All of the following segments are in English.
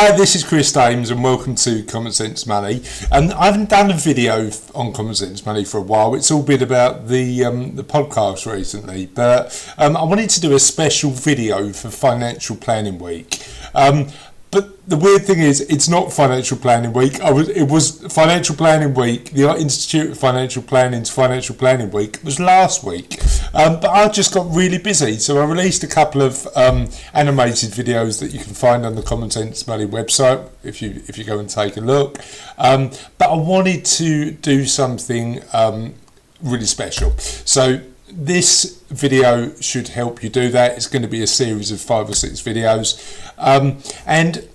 Hi, this is Chris Dames and welcome to Common Sense Money. And I haven't done a video on Common Sense Money for a while. It's all been about the podcast recently, but I wanted to do a special video for Financial Planning Week. But the weird thing is, it's not Financial Planning Week. It was Financial Planning Week. The Institute of Financial Planning's Financial Planning Week was last week. But I just got really busy, so I released a couple of animated videos that you can find on the Common Sense Money website if you go and take a look. But I wanted to do something really special. So this video should help you do that. It's going to be a series of 5 or 6 videos. And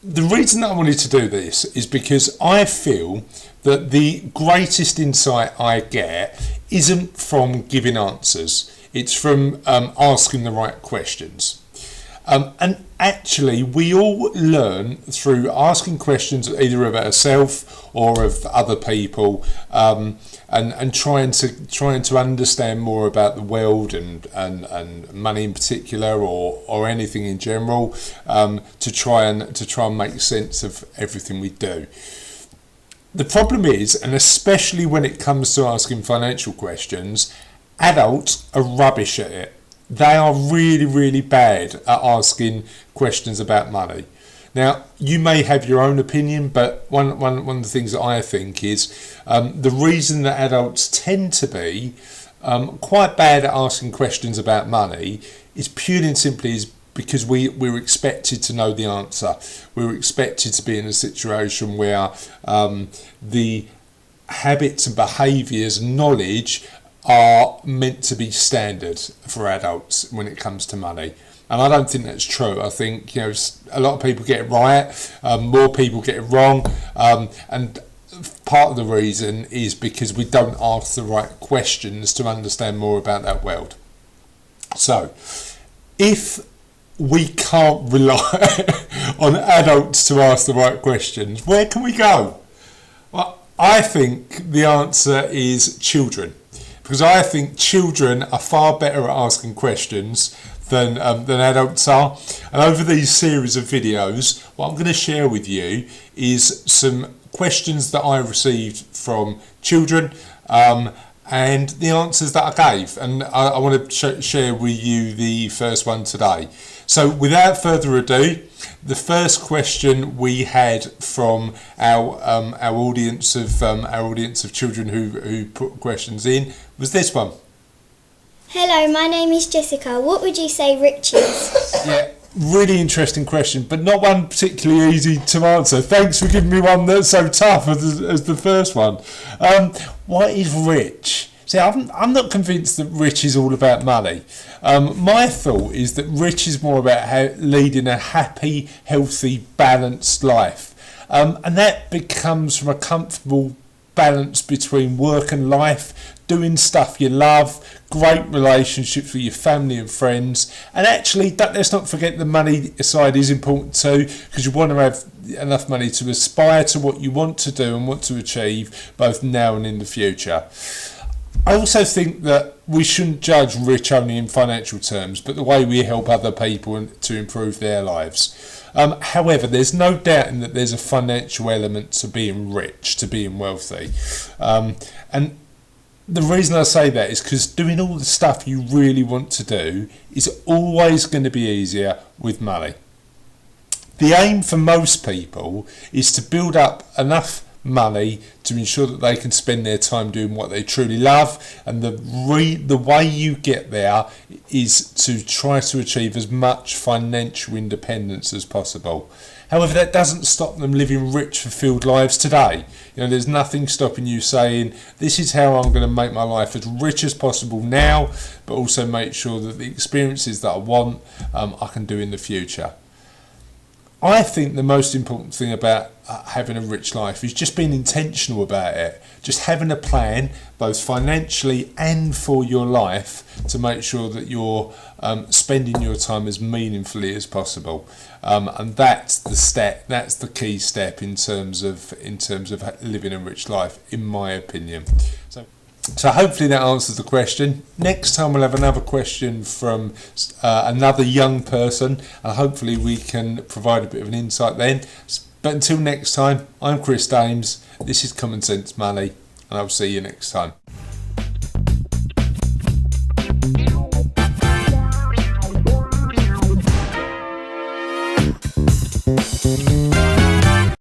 the reason that I wanted to do this is because I feel that the greatest insight I get isn't from giving answers. It's from asking the right questions. And actually, we all learn through asking questions either of ourselves or of other people, and trying to understand more about the world and money in particular, or anything in general, to try and make sense of everything we do. The problem is, and especially when it comes to asking financial questions, adults are rubbish at it. They are really, really bad at asking questions about money. Now, you may have your own opinion, but one of the things that I think is the reason that adults tend to be quite bad at asking questions about money is purely and simply is because we're expected to know the answer. We're expected to be in a situation where the habits and behaviours and knowledge are meant to be standard for adults when it comes to money. And I don't think that's true. I think a lot of people get it right, more people get it wrong, and part of the reason is because we don't ask the right questions to understand more about that world. So, if we can't rely on adults to ask the right questions, where can we go? Well, I think the answer is children. Because I think children are far better at asking questions than adults are. And over these series of videos, what I'm going to share with you is some questions that I received from children, and the answers that I gave. And I want to share with you the first one today. So without further ado, the first question we had from our audience of children who put questions in was this one. Hello, my name is Jessica. What would you say rich is? Yeah, really interesting question, but not one particularly easy to answer. Thanks for giving me one that's so tough as the first one. What is rich? See, I'm not convinced that rich is all about money. My thought is that rich is more about leading a happy, healthy, balanced life. And that becomes from a comfortable balance between work and life, doing stuff you love, great relationships with your family and friends. And actually, let's not forget the money side is important too, because you want to have enough money to aspire to what you want to do and want to achieve both now and in the future. I also think that we shouldn't judge rich only in financial terms, but the way we help other people to improve their lives. However, there's no doubting that there's a financial element to being rich, to being wealthy. And the reason I say that is because doing all the stuff you really want to do is always going to be easier with money. The aim for most people is to build up enough money to ensure that they can spend their time doing what they truly love, and the way you get there is to try to achieve as much financial independence as possible. However, that doesn't stop them living rich, fulfilled lives today. There's nothing stopping you saying, this is how I'm going to make my life as rich as possible now, but also make sure that the experiences that I want, I can do in the future. I think the most important thing about having a rich life is just being intentional about it. Just having a plan, both financially and for your life, to make sure that you're spending your time as meaningfully as possible. And that's the step. That's the key step in terms of living a rich life, in my opinion. So, So hopefully that answers the question. Next time we'll have another question from another young person, and hopefully we can provide a bit of an insight then. But until next time, I'm Chris Dames. This is Common Sense Money, and I'll see you next time.